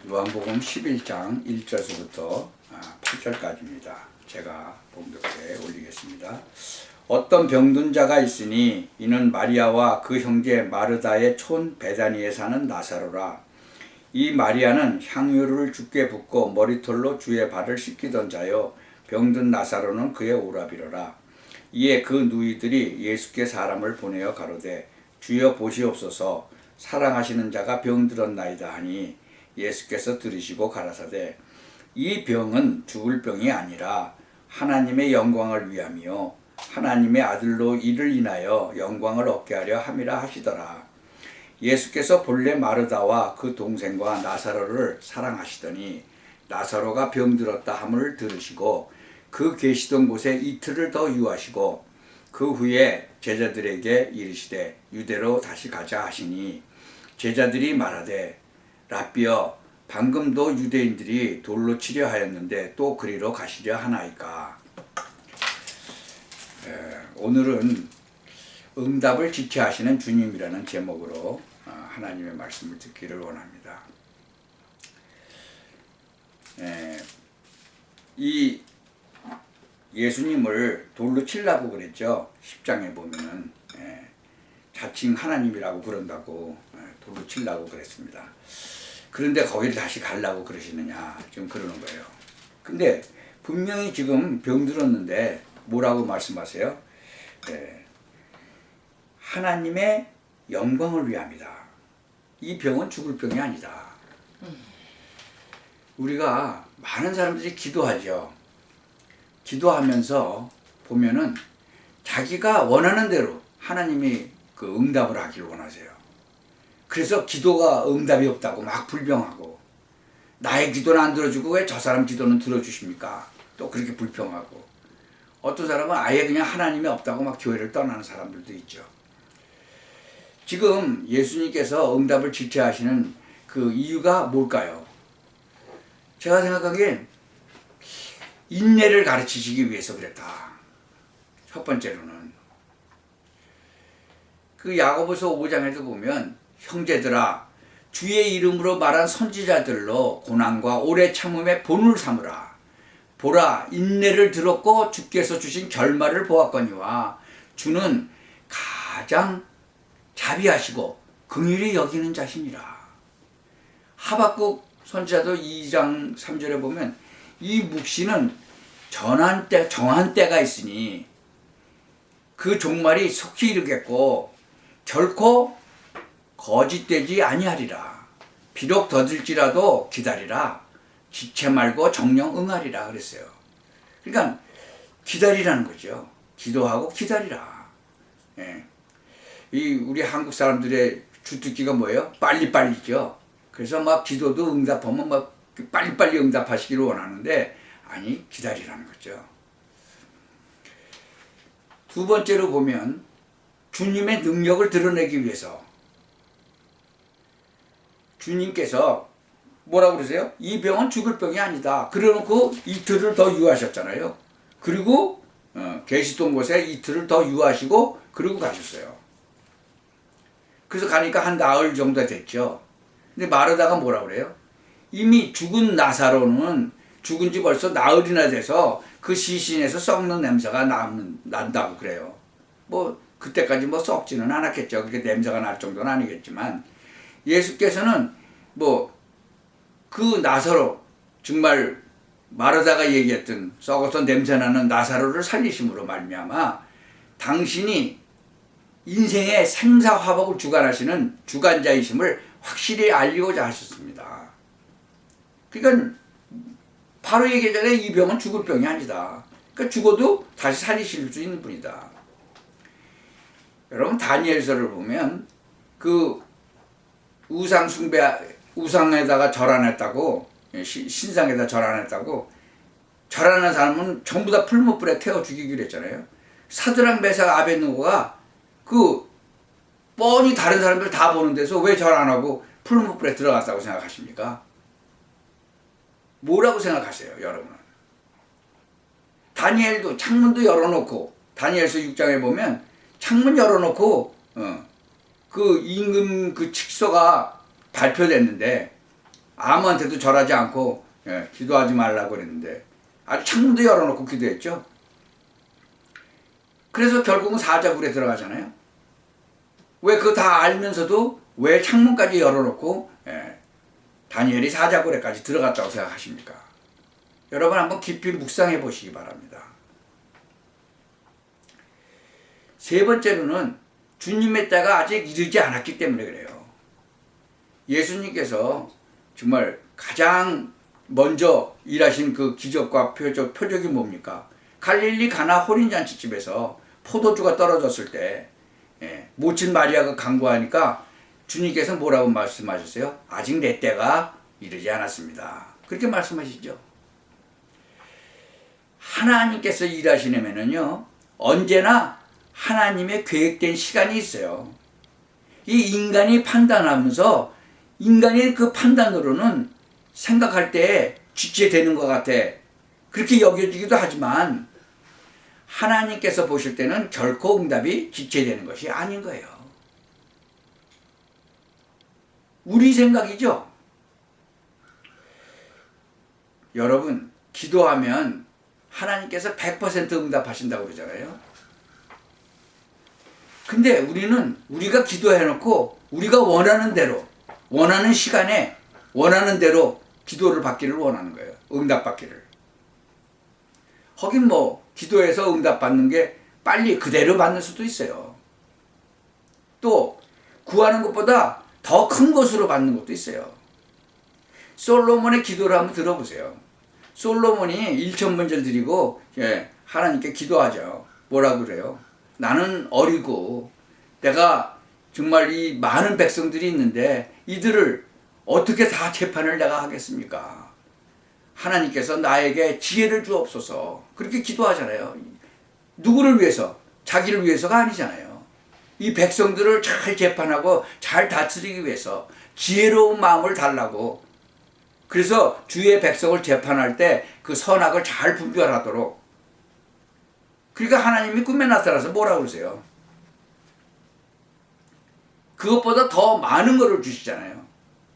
요한복음 11장 1절부터 8절까지입니다. 제가 봉독해 올리겠습니다. 어떤 병든 자가 있으니 이는 마리아와 그 형제 마르다의 촌 베다니에 사는 나사로라. 이 마리아는 향유를 주께 붓고 머리털로 주의 발을 씻기던 자요, 병든 나사로는 그의 오라비로라. 이에 그 누이들이 예수께 사람을 보내어 가로되 주여 보시옵소서, 사랑하시는 자가 병들었나이다 하니 예수께서 들으시고 가라사대 이 병은 죽을 병이 아니라 하나님의 영광을 위함이요 하나님의 아들로 이를 인하여 영광을 얻게 하려 함이라 하시더라. 예수께서 본래 마르다와 그 동생과 나사로를 사랑하시더니 나사로가 병들었다 함을 들으시고 그 계시던 곳에 이틀을 더 유하시고 그 후에 제자들에게 이르시되 유대로 다시 가자 하시니 제자들이 말하되 라삐여, 방금도 유대인들이 돌로 치려 하였는데 또 그리로 가시려 하나이까. 오늘은 응답을 지체하시는 주님이라는 제목으로 하나님의 말씀을 듣기를 원합니다. 이 예수님을 돌로 치려고 그랬죠. 10장에 보면은 자칭 하나님이라고 그런다고 돌로 치려고 그랬습니다. 그런데 거기를 다시 가려고 그러시느냐 지금 그러는 거예요. 근데 분명히 지금 병들었는데 뭐라고 말씀하세요? 하나님의 영광을 위함이다. 이 병은 죽을 병이 아니다. 우리가 많은 사람들이 기도하죠. 기도하면서 보면은 자기가 원하는 대로 하나님이 그 응답을 하기를 원하세요. 그래서 기도가 응답이 없다고 막 불평하고, 나의 기도는 안 들어주고 왜 저 사람 기도는 들어주십니까? 또 그렇게 불평하고, 어떤 사람은 아예 그냥 하나님이 없다고 막 교회를 떠나는 사람들도 있죠. 지금 예수님께서 응답을 지체하시는 그 이유가 뭘까요? 제가 생각하기엔 인내를 가르치시기 위해서 그랬다. 첫 번째로는 그 야고보서 5장에도 보면 형제들아, 주의 이름으로 말한 선지자들로 고난과 오래 참음의 본을 삼으라. 보라, 인내를 들었고 주께서 주신 결말을 보았거니와 주는 가장 자비하시고 긍휼히 여기는 자신이라. 하박국 선지자도 2장 3절에 보면 이 묵시는 정한 때가 있으니 그 종말이 속히 이르겠고 결코 거짓되지 아니하리라. 비록 더딜지라도 기다리라. 지체 말고 정령 응하리라 그랬어요. 그러니까 기다리라는 거죠. 기도하고 기다리라. 이 우리 한국 사람들의 주특기가 뭐예요? 빨리빨리죠. 그래서 막 기도도 응답하면 막 빨리빨리 응답하시기를 원하는데 아니, 기다리라는 거죠. 두 번째로 보면 주님의 능력을 드러내기 위해서 주님께서 뭐라고 그러세요? 이 병은 죽을 병이 아니다. 그래놓고 이틀을 더 유하셨잖아요. 그리고 계시던 곳에 이틀을 더 유하시고 그리고 가셨어요. 그래서 가니까 한 나흘 정도 됐죠. 근데 마르다가 뭐라고 그래요? 이미 죽은 나사로는 죽은 지 벌써 나흘이나 돼서 그 시신에서 썩는 냄새가 난다고 그래요. 뭐 그때까지 뭐 썩지는 않았겠죠. 그렇게 냄새가 날 정도는 아니겠지만 예수께서는 뭐 그 나사로, 정말 마르다가 얘기했던 썩어서 냄새나는 나사로를 살리심으로 말미암아 당신이 인생의 생사화복을 주관하시는 주관자이심을 확실히 알리고자 하셨습니다. 그러니까 바로 얘기하잖아요. 이 병은 죽을 병이 아니다. 그러니까 죽어도 다시 살리실 수 있는 분이다. 여러분 다니엘서를 보면 그 우상에다가 절 안 했다고, 신상에다 절 안 했다고, 절하는 사람은 전부 다 풀무불에 태워 죽이기로 했잖아요. 사드락 메삭 아벳느고가 그 뻔히 다른 사람들 다 보는 데서 왜 절 안 하고 풀무불에 들어갔다고 생각하십니까? 뭐라고 생각하세요, 여러분은? 다니엘도 창문도 열어놓고, 다니엘서 6장에 보면 창문 열어놓고 그 임금 그 칙서가 발표됐는데 아무한테도 절하지 않고 기도하지 말라고 그랬는데 아주 창문도 열어놓고 기도했죠. 그래서 결국은 사자굴에 들어가잖아요. 왜 그거 다 알면서도 왜 창문까지 열어놓고 다니엘이 사자굴에까지 들어갔다고 생각하십니까? 여러분 한번 깊이 묵상해 보시기 바랍니다. 세 번째로는 주님의 때가 아직 이르지 않았기 때문에 그래요. 예수님께서 정말 가장 먼저 일하신 그 기적과 표적이 뭡니까? 갈릴리 가나 혼인잔치집에서 포도주가 떨어졌을 때 모친 마리아가 간구하니까 주님께서 뭐라고 말씀하셨어요? 아직 내 때가 이르지 않았습니다. 그렇게 말씀하시죠. 하나님께서 일하시려면요 언제나 하나님의 계획된 시간이 있어요. 이 인간이 판단하면서 인간의 그 판단으로는 생각할 때 지체되는 것 같아. 그렇게 여겨지기도 하지만 하나님께서 보실 때는 결코 응답이 지체되는 것이 아닌 거예요. 우리 생각이죠. 여러분 기도하면 하나님께서 100% 응답하신다고 그러잖아요. 근데 우리는 우리가 기도해놓고 우리가 원하는 대로 원하는 시간에 원하는 대로 기도를 받기를 원하는 거예요. 응답받기를. 하긴 뭐 기도해서 응답받는 게 빨리 그대로 받는 수도 있어요. 또 구하는 것보다 더 큰 것으로 받는 것도 있어요. 솔로몬의 기도를 한번 들어보세요. 솔로몬이 1,000번제를 드리고 하나님께 기도하죠. 뭐라고 그래요? 나는 어리고 내가 정말 이 많은 백성들이 있는데 이들을 어떻게 다 재판을 내가 하겠습니까? 하나님께서 나에게 지혜를 주옵소서. 그렇게 기도하잖아요. 누구를 위해서? 자기를 위해서가 아니잖아요. 이 백성들을 잘 재판하고 잘 다스리기 위해서 지혜로운 마음을 달라고. 그래서 주의 백성을 재판할 때 그 선악을 잘 분별하도록. 그러니까 하나님이 꿈에 나타나서 뭐라고 그러세요? 그것보다 더 많은 것을 주시잖아요.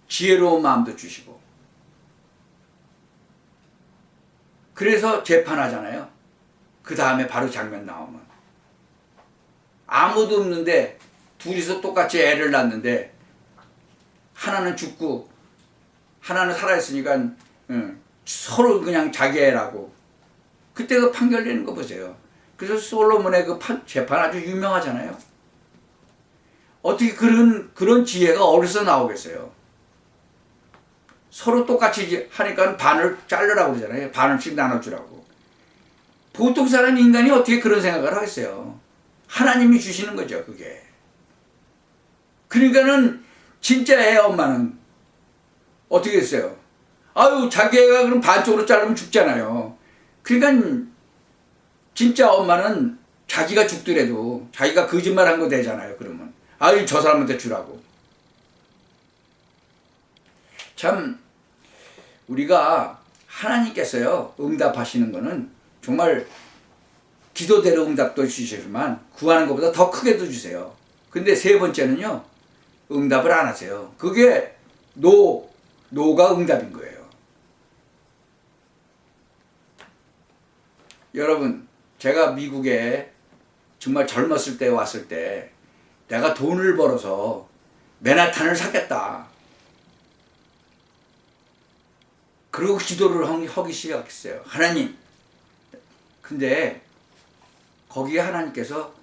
지혜로운 마음도 주시고. 그래서 재판하잖아요. 그 다음에 바로 장면 나오면. 아무도 없는데 둘이서 똑같이 애를 낳는데 하나는 죽고 하나는 살아있으니까 서로 그냥 자기 애라고. 그때 그 판결 내는 거 보세요. 그래서 솔로몬의 그 재판 아주 유명하잖아요. 어떻게 그런 지혜가 어디서 나오겠어요? 서로 똑같이 하니까 반을 자르라고 그러잖아요. 반을씩 나눠주라고. 보통 사람 인간이 어떻게 그런 생각을 하겠어요? 하나님이 주시는 거죠, 그게. 그러니까는 진짜 애 엄마는 어떻게 했어요? 아유, 자기 애가 그럼 반쪽으로 자르면 죽잖아요. 그러니까 진짜 엄마는 자기가 죽더라도 자기가 거짓말한 거 되잖아요. 그러면 아유, 저 사람한테 주라고. 참 우리가 하나님께서요 응답하시는 거는 정말 기도대로 응답도 주시지만 구하는 것보다 더 크게도 주세요. 근데 세 번째는요 응답을 안 하세요. 그게 노가 응답인 거예요. 여러분 제가 미국에 정말 젊었을 때 왔을 때 내가 돈을 벌어서 맨하탄을 사겠다. 그리고 기도를 하기 시작했어요. 하나님. 근데 거기에 하나님께서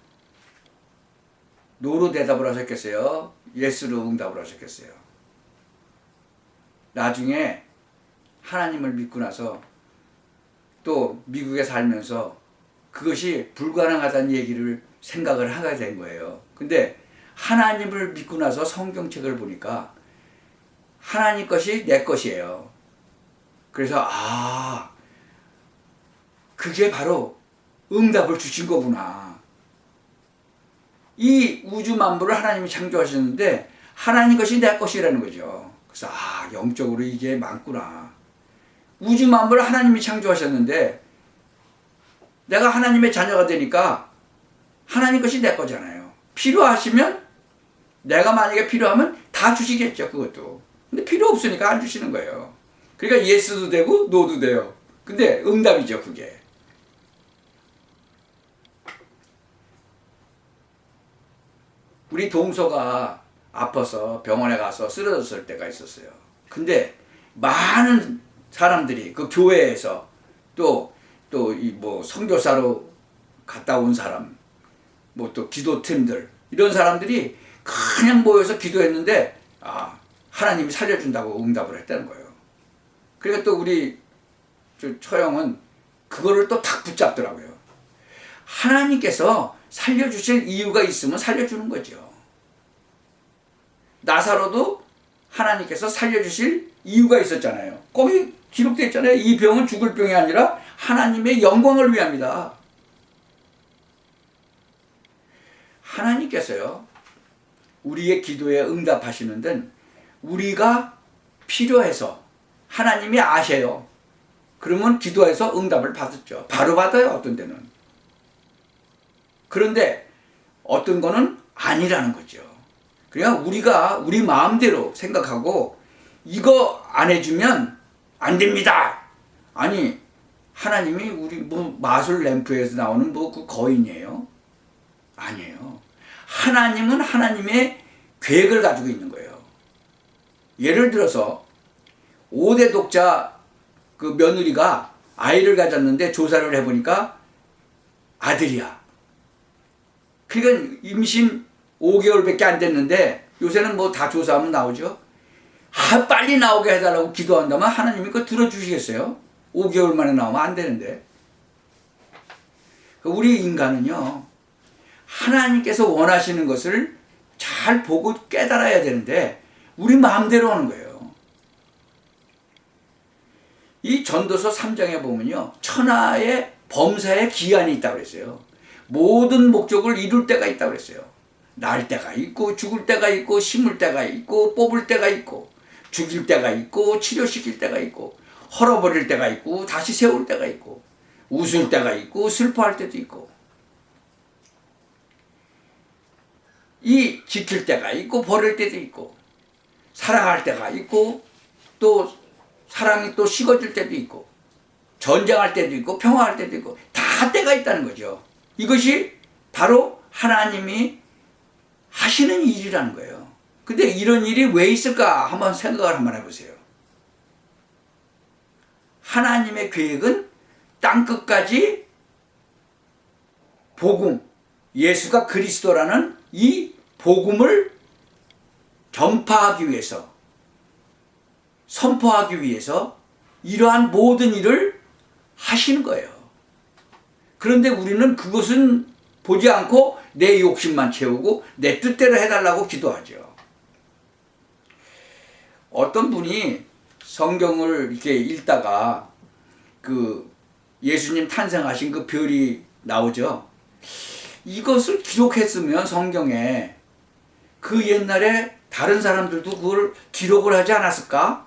노로 대답을 하셨겠어요? 예스로 응답을 하셨겠어요? 나중에 하나님을 믿고 나서 또 미국에 살면서 그것이 불가능하다는 얘기를 생각을 하게 된 거예요. 근데 하나님을 믿고 나서 성경책을 보니까 하나님 것이 내 것이에요. 그래서 그게 바로 응답을 주신 거구나. 이 우주 만물을 하나님이 창조하셨는데 하나님 것이 내 것이라는 거죠. 그래서 영적으로 이게 많구나. 우주 만물을 하나님이 창조하셨는데 내가 하나님의 자녀가 되니까 하나님 것이 내 거잖아요. 필요하시면 내가 만약에 필요하면 다 주시겠죠. 그것도 근데 필요 없으니까 안 주시는 거예요. 그러니까 예스도 되고 노도 돼요. 근데 응답이죠, 그게. 우리 동서가 아파서 병원에 가서 쓰러졌을 때가 있었어요. 근데 많은 사람들이 그 교회에서 또 이 뭐 선교사로 갔다 온 사람, 뭐 또 기도팀들, 이런 사람들이 그냥 모여서 기도했는데 하나님이 살려준다고 응답을 했다는 거예요. 그러니까 또 우리 처형은 그거를 또 탁 붙잡더라고요. 하나님께서 살려주실 이유가 있으면 살려주는 거죠. 나사로도 하나님께서 살려주실 이유가 있었잖아요. 거기 기록되어 있잖아요. 이 병은 죽을 병이 아니라 하나님의 영광을 위함이다. 하나님께서요, 우리의 기도에 응답하시는 데는 우리가 필요해서 하나님이 아셔요. 그러면 기도해서 응답을 받았죠. 바로 받아요, 어떤 데는. 그런데 어떤 거는 아니라는 거죠. 그러니까 우리가 우리 마음대로 생각하고 이거 안 해주면 안 됩니다. 아니, 하나님이 우리 뭐 마술 램프에서 나오는 뭐 그 거인이에요? 아니에요. 하나님은 하나님의 계획을 가지고 있는 거예요. 예를 들어서 5대 독자 그 며느리가 아이를 가졌는데 조사를 해보니까 아들이야. 그러니까 임신 5개월밖에 안 됐는데 요새는 뭐 다 조사하면 나오죠. 빨리 나오게 해달라고 기도한다면 하나님이 그거 들어주시겠어요? 5개월 만에 나오면 안 되는데. 우리 인간은요, 하나님께서 원하시는 것을 잘 보고 깨달아야 되는데 우리 마음대로 하는 거예요. 이 전도서 3장에 보면요, 천하의 범사에 기한이 있다고 그랬어요. 모든 목적을 이룰 때가 있다고 그랬어요. 날 때가 있고 죽을 때가 있고 심을 때가 있고 뽑을 때가 있고 죽일 때가 있고 치료시킬 때가 있고 헐어버릴 때가 있고 다시 세울 때가 있고 웃을 때가 있고 슬퍼할 때도 있고 이 지킬 때가 있고 버릴 때도 있고 사랑할 때가 있고 또 사랑이 또 식어질 때도 있고 전쟁할 때도 있고 평화할 때도 있고 다 때가 있다는 거죠. 이것이 바로 하나님이 하시는 일이라는 거예요. 근데 이런 일이 왜 있을까 한번 생각을 한번 해보세요. 하나님의 계획은 땅끝까지 복음, 예수가 그리스도라는 이 복음을 전파하기 위해서, 선포하기 위해서 이러한 모든 일을 하시는 거예요. 그런데 우리는 그것은 보지 않고 내 욕심만 채우고 내 뜻대로 해달라고 기도하죠. 어떤 분이 성경을 이렇게 읽다가 그 예수님 탄생하신 그 별이 나오죠. 이것을 기록했으면 성경에 그 옛날에 다른 사람들도 그걸 기록을 하지 않았을까?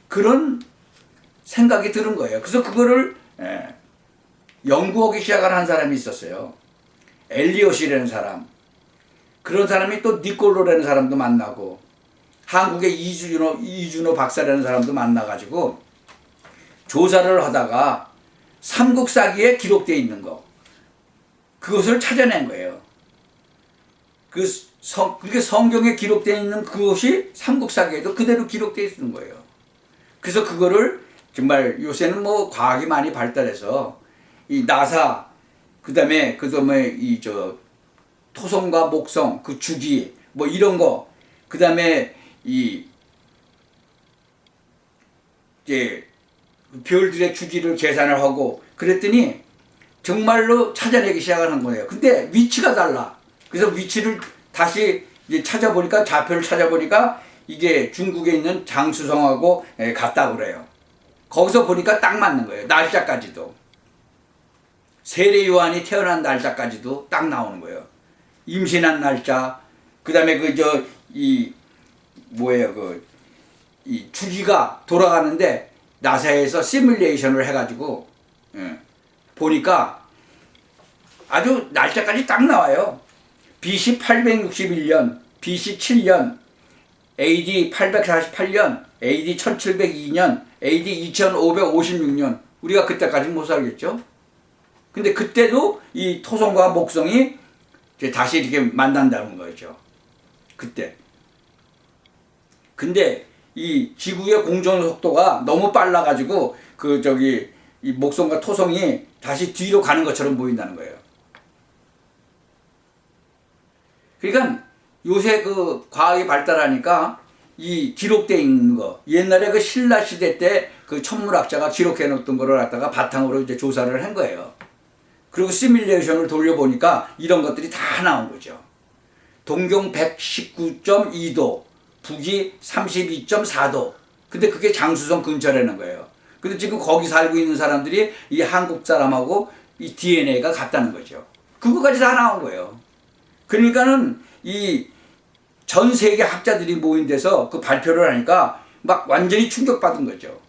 그런 생각이 드는 거예요. 그래서 그거를 연구하기 시작한 사람이 있었어요. 엘리엇이라는 사람. 그런 사람이 또 니콜로라는 사람도 만나고 한국의 이준호 박사라는 사람도 만나가지고 조사를 하다가 삼국사기에 기록되어 있는 거 그것을 찾아낸 거예요. 그게 성경에 기록되어 있는 그것이 삼국사기에도 그대로 기록되어 있는 거예요. 그래서 그거를 정말 요새는 뭐 과학이 많이 발달해서 이 나사 그다음에 이 토성과 목성 그 주기 뭐 이런 거 그다음에 이제 별들의 주기를 계산을 하고 그랬더니 정말로 찾아내기 시작을 한 거예요. 근데 위치가 달라. 그래서 위치를 다시 이제 찾아보니까 좌표를 찾아보니까 이게 중국에 있는 장수성하고 같다고 그래요. 거기서 보니까 딱 맞는 거예요. 날짜까지도. 세례 요한이 태어난 날짜까지도 딱 나오는 거예요. 임신한 날짜, 그 다음에 이 주기가 돌아가는데 나사에서 시뮬레이션을 해가지고 보니까 아주 날짜까지 딱 나와요. BC 861년, BC 7년, AD 848년, AD 1702년, AD 2556년 우리가 그때까지 못 살겠죠. 근데 그때도 이 토성과 목성이 이제 다시 이렇게 만난다는 거죠. 그때. 근데 이 지구의 공전 속도가 너무 빨라가지고 이 목성과 토성이 다시 뒤로 가는 것처럼 보인다는 거예요. 그러니까 요새 그 과학이 발달하니까 이 기록되어 있는 거, 옛날에 그 신라 시대 때 그 천문학자가 기록해 놓던 거를 갖다가 바탕으로 이제 조사를 한 거예요. 그리고 시뮬레이션을 돌려보니까 이런 것들이 다 나온 거죠. 동경 119.2도, 북위 32.4도. 근데 그게 장수성 근처라는 거예요. 근데 지금 거기 살고 있는 사람들이 이 한국 사람하고 이 DNA가 같다는 거죠. 그거까지 다 나온 거예요. 그러니까는 이 전 세계 학자들이 모인 데서 그 발표를 하니까 막 완전히 충격받은 거죠.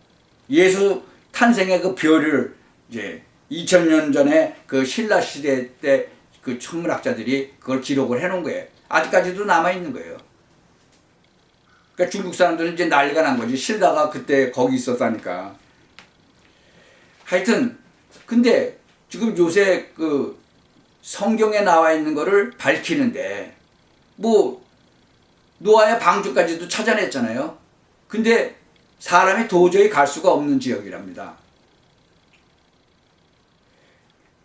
예수 탄생의 그 별을 이제 2000년 전에 그 신라 시대 때 그 천문학자들이 그걸 기록을 해놓은 거예요. 아직까지도 남아있는 거예요. 그러니까 중국 사람들은 이제 난리가 난 거지. 신라가 그때 거기 있었다니까. 하여튼, 근데 지금 요새 그 성경에 나와 있는 거를 밝히는데, 뭐, 노아의 방주까지도 찾아냈잖아요. 근데 사람이 도저히 갈 수가 없는 지역이랍니다.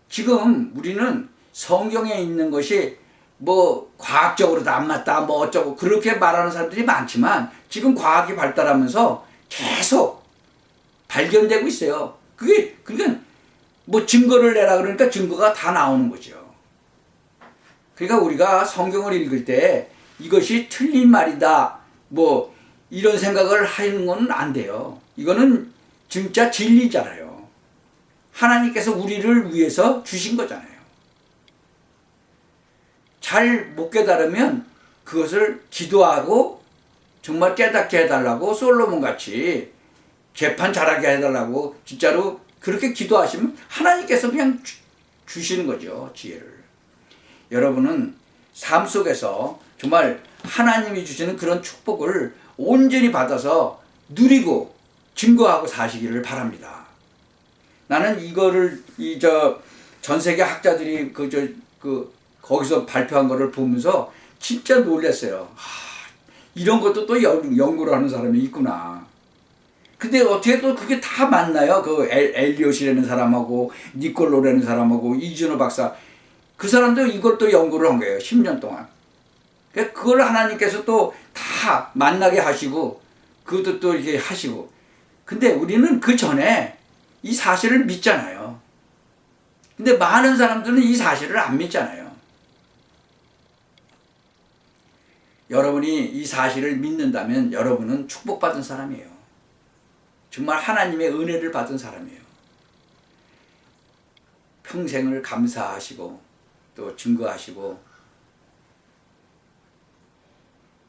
지금 우리는 성경에 있는 것이 뭐 과학적으로도 안 맞다 뭐 어쩌고 그렇게 말하는 사람들이 많지만 지금 과학이 발달하면서 계속 발견되고 있어요. 그게 그러니까 뭐 증거를 내라 그러니까 증거가 다 나오는 거죠. 그러니까 우리가 성경을 읽을 때 이것이 틀린 말이다 뭐 이런 생각을 하는 건 안 돼요. 이거는 진짜 진리잖아요. 하나님께서 우리를 위해서 주신 거잖아요. 잘 못 깨달으면 그것을 기도하고 정말 깨닫게 해달라고 솔로몬 같이 재판 잘하게 해달라고 진짜로 그렇게 기도하시면 하나님께서 그냥 주시는 거죠. 지혜를. 여러분은 삶 속에서 정말 하나님이 주시는 그런 축복을 온전히 받아서 누리고 증거하고 사시기를 바랍니다. 나는 이거를 전 세계 학자들이 거기서 발표한 거를 보면서 진짜 놀랐어요. 이런 것도 또 연구를 하는 사람이 있구나. 근데 어떻게 또 그게 다 맞나요? 그 엘리엇이라는 사람하고 니콜로라는 사람하고 이준호 박사 그 사람도 이걸 또 연구를 한 거예요. 10년 동안. 그걸 하나님께서 또 다 만나게 하시고 그것도 또 이렇게 하시고 근데 우리는 그 전에 이 사실을 믿잖아요. 근데 많은 사람들은 이 사실을 안 믿잖아요. 여러분이 이 사실을 믿는다면 여러분은 축복받은 사람이에요. 정말 하나님의 은혜를 받은 사람이에요. 평생을 감사하시고 또 증거하시고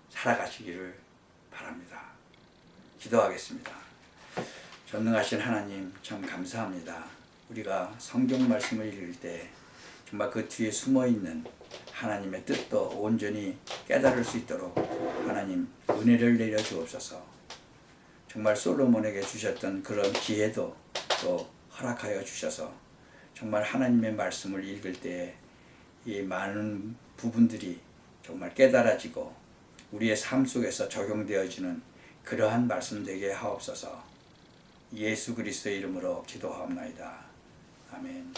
살아가시기를 바랍니다. 기도하겠습니다. 전능하신 하나님 참 감사합니다. 우리가 성경 말씀을 읽을 때 정말 그 뒤에 숨어있는 하나님의 뜻도 온전히 깨달을 수 있도록 하나님 은혜를 내려 주옵소서. 정말 솔로몬에게 주셨던 그런 기회도 또 허락하여 주셔서 정말 하나님의 말씀을 읽을 때 이 많은 부분들이 정말 깨달아지고 우리의 삶 속에서 적용되어지는 그러한 말씀 되게 하옵소서. 예수 그리스도의 이름으로 기도하옵나이다. 아멘.